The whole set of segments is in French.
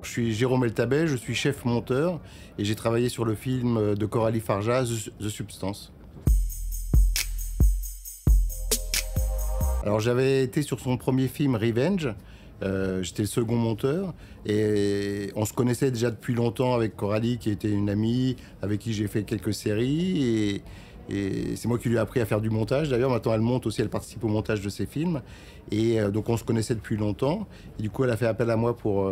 je suis Jérôme Eltabet, je suis chef monteur et j'ai travaillé sur le film de Coralie Farja, The Substance. Alors j'avais été sur son premier film Revenge, j'étais le second monteur et on se connaissait déjà depuis longtemps avec Coralie qui était une amie avec qui j'ai fait quelques séries et c'est moi qui lui ai appris à faire du montage. D'ailleurs maintenant elle monte aussi, elle participe au montage de ses films et donc on se connaissait depuis longtemps et du coup elle a fait appel à moi pour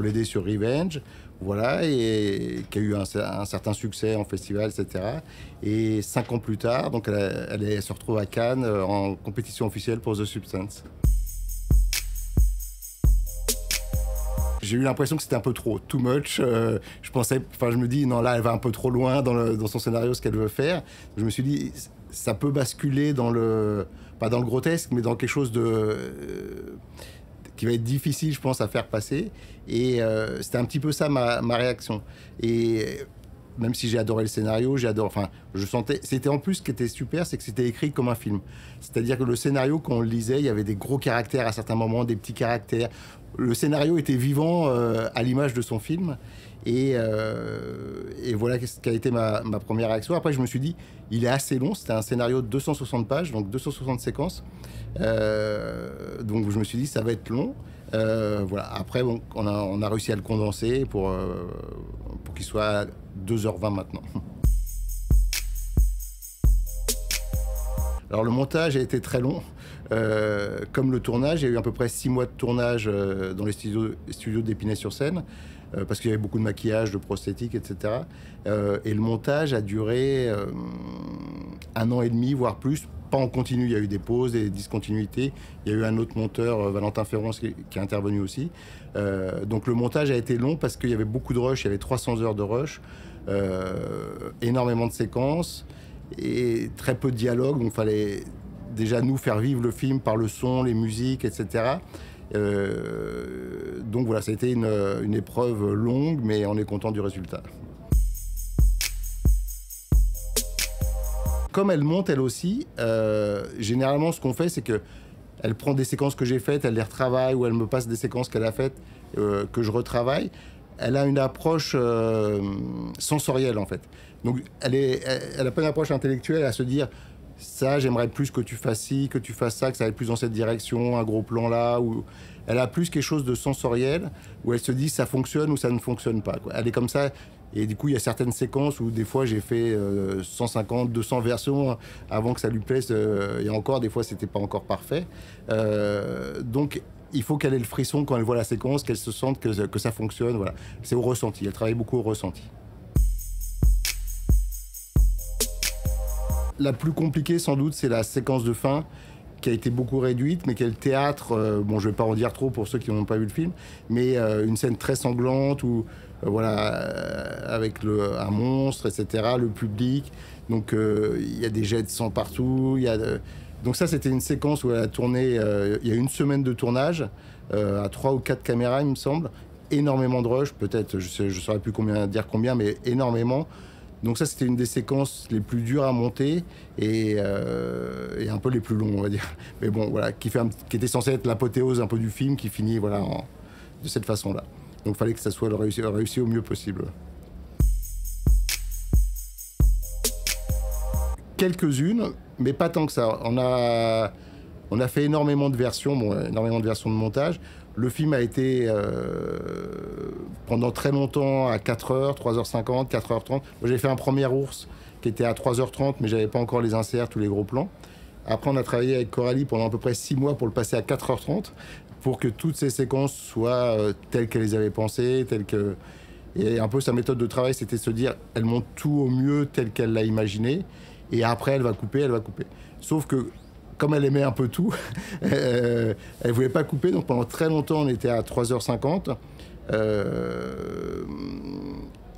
l'aider sur Revenge, voilà, et qui a eu un certain succès en festival, etc. Et 5 ans plus tard, donc elle se retrouve à Cannes en compétition officielle pour The Substance. J'ai eu l'impression que c'était un peu trop, too much. Je me dis, non, là, elle va un peu trop loin dans son scénario, ce qu'elle veut faire. Je me suis dit, ça peut basculer pas dans le grotesque, mais dans quelque chose qui va être difficile, je pense, à faire passer. Et c'était un petit peu ça ma réaction. Et même si j'ai adoré le scénario, je sentais... C'était en plus ce qui était super, c'est que c'était écrit comme un film. C'est-à-dire que le scénario, quand on le lisait, il y avait des gros caractères à certains moments, des petits caractères. Le scénario était vivant à l'image de son film. Et voilà ce qu'a été ma première réaction. Après, je me suis dit, il est assez long. C'était un scénario de 260 pages, donc 260 séquences. Donc je me suis dit, ça va être long. Voilà. Après, bon, on a réussi à le condenser pour qu'il soit 2h20 maintenant. Alors le montage a été très long. Comme le tournage, il y a eu à peu près 6 mois de tournage dans les studios d'Épinay-sur-Seine, parce qu'il y avait beaucoup de maquillage, de prosthétique, etc. Et le montage a duré 1 an et demi, voire plus, pas en continu. Il y a eu des pauses, des discontinuités. Il y a eu un autre monteur, Valentin Ferron, qui est intervenu aussi. Donc le montage a été long parce qu'il y avait beaucoup de rush, il y avait 300 heures de rush, énormément de séquences et très peu de dialogue. Donc il fallait déjà nous faire vivre le film par le son, les musiques, etc. Donc voilà, ça a été une épreuve longue, mais on est content du résultat. Comme elle monte elle aussi, généralement ce qu'on fait, c'est qu'elle prend des séquences que j'ai faites, elle les retravaille, ou elle me passe des séquences qu'elle a faites, que je retravaille. Elle a une approche sensorielle, en fait. Donc elle a pas une approche intellectuelle à se dire ça, j'aimerais plus que tu fasses ci, que tu fasses ça, que ça aille plus dans cette direction, un gros plan là. Ou... Elle a plus quelque chose de sensoriel, où elle se dit ça fonctionne ou ça ne fonctionne pas, quoi. Elle est comme ça, et du coup, il y a certaines séquences où des fois j'ai fait 150, 200 versions avant que ça lui plaise, et encore, des fois, c'était pas encore parfait. Donc, il faut qu'elle ait le frisson quand elle voit la séquence, qu'elle se sente que ça fonctionne, voilà. C'est au ressenti, elle travaille beaucoup au ressenti. La plus compliquée, sans doute, c'est la séquence de fin, qui a été beaucoup réduite, mais qui est le théâtre. Bon, je ne vais pas en dire trop pour ceux qui n'ont pas vu le film, mais une scène très sanglante où, voilà, avec un monstre, etc., le public. Donc, il y a des jets de sang partout. Donc ça, c'était une séquence où elle a tourné, il y a 1 semaine de tournage, à 3 ou 4 caméras, il me semble. Énormément de rush, peut-être, je ne saurais plus dire combien, mais énormément. Donc ça, c'était une des séquences les plus dures à monter et un peu les plus longues, on va dire. Mais bon, voilà, qui était censé être l'apothéose un peu du film, qui finit voilà, de cette façon-là. Donc il fallait que ça soit réussi au mieux possible. Quelques-unes, mais pas tant que ça. On a fait énormément de versions, énormément de versions de montage. Le film a été pendant très longtemps à 4h, 3h50, 4h30. Moi, j'ai fait un premier ours qui était à 3h30, mais j'avais pas encore les inserts, tous les gros plans. Après, on a travaillé avec Coralie pendant à peu près 6 mois pour le passer à 4h30, pour que toutes ces séquences soient telles qu'elle les avait pensées, Et un peu sa méthode de travail, c'était de se dire, elle monte tout au mieux tel qu'elle l'a imaginé, et après, elle va couper. Sauf que, comme elle aimait un peu tout, elle ne voulait pas couper, donc pendant très longtemps, on était à 3h50.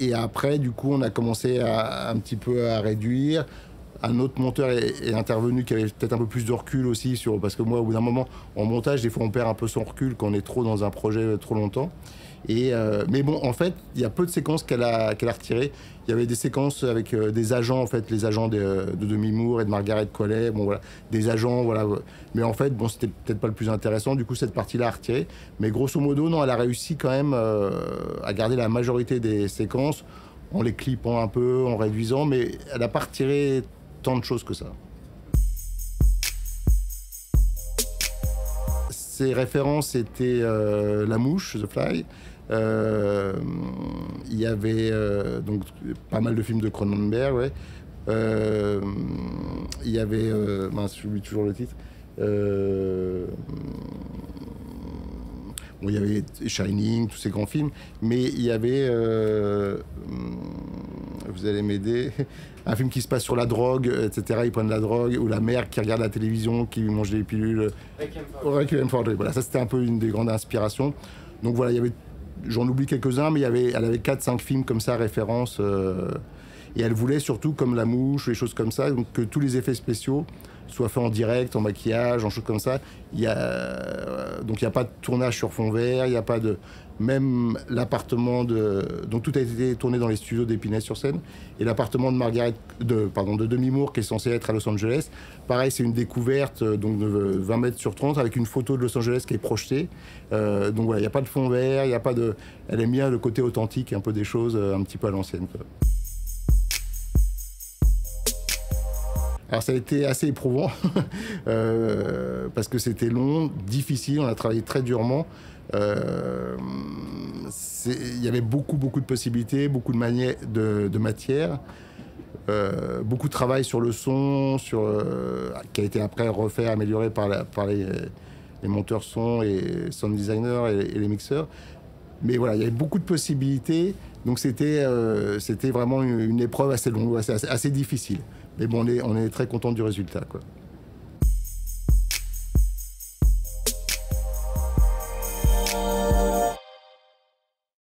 Et après, du coup, on a commencé un petit peu à réduire, un autre monteur est intervenu qui avait peut-être un peu plus de recul aussi, parce que moi, au bout d'un moment, en montage, des fois, on perd un peu son recul quand on est trop dans un projet trop longtemps. Mais bon, en fait, il y a peu de séquences qu'elle a retirées. Il y avait des séquences avec des agents, en fait, les agents de Demi Moore et de Margaret Qualley, bon, voilà, des agents, voilà. Mais en fait, bon, c'était peut-être pas le plus intéressant, du coup, cette partie-là a retiré. Mais grosso modo, non, elle a réussi quand même à garder la majorité des séquences, en les clippant un peu, en réduisant, mais elle n'a pas retiré tant de choses que ça. Ses références étaient La Mouche, The Fly. Il y avait donc pas mal de films de Cronenberg, ouais. Il y avait, mince, j'oublie toujours le titre. Bon, il y avait Shining, tous ces grands films, mais il y avait, vous allez m'aider, un film qui se passe sur la drogue, etc. Ils prennent la drogue, ou la mère qui regarde la télévision, qui mange des pilules. Requiem for a Dream. Voilà, ça c'était un peu une des grandes inspirations. Donc voilà, il y avait, j'en oublie quelques-uns, mais elle avait 4-5 films comme ça, références. Et elle voulait surtout, comme La Mouche, des choses comme ça, donc que tous les effets spéciaux soient faits en direct, en maquillage, en choses comme ça. Donc il n'y a pas de tournage sur fond vert, il n'y a pas de... Même l'appartement de... Donc tout a été tourné dans les studios d'Épinay-sur-Seine. Et l'appartement de Demi Moore, qui est censé être à Los Angeles, pareil, c'est une découverte donc de 20 mètres sur 30, avec une photo de Los Angeles qui est projetée. Donc voilà, il n'y a pas de fond vert, il n'y a pas de... Elle aime bien le côté authentique, un peu des choses un petit peu à l'ancienne, quoi. Alors ça a été assez éprouvant, parce que c'était long, difficile, on a travaillé très durement. Il y avait beaucoup de possibilités, beaucoup de matière, beaucoup de travail sur le son, qui a été après refait, amélioré par les monteurs son et sound designers et les mixeurs. Mais voilà, il y avait beaucoup de possibilités, donc c'était vraiment une épreuve assez longue, assez difficile. Mais bon, on est très content du résultat, quoi.